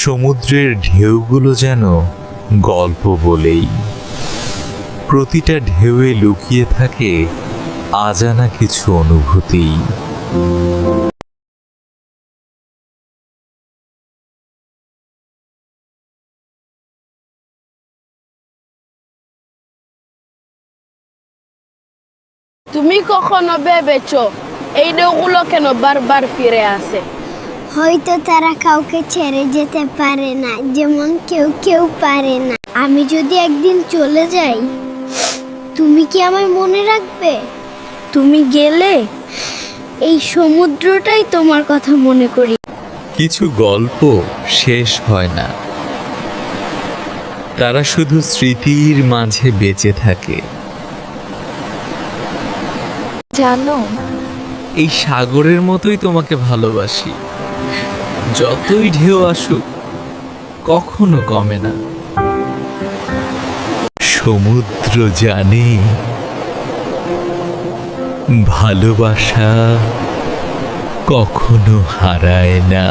সমুদ্রের ঢেউগুলো যেন গল্প বলেই, প্রতিটা ঢেউয়ে লুকিয়ে থাকে অজানা কিছু অনুভূতি। তুমি কখনো ভেবেছো এই ঢেউগুলো কেন বারবার ফিরে আসে? হয়তো তারা কাউকে ছেড়ে যেতে পারে না, যেমন কেউ কেউ পারে না। আমি যদি একদিন চলে যাই, তুমি কি আমায় মনে রাখবে? তুমি গেলে এই সমুদ্রটাই তোমার কথা মনে করি। কিছু গল্প শেষ হয় না, তারা শুধু স্মৃতির মাঝে বেঁচে থাকে। জানো, এই সাগরের মতোই তোমাকে ভালোবাসি, যতই ঢেউ আসুক কখনো কমে না। সমুদ্র জানে ভালোবাসা কখনো হারায় না।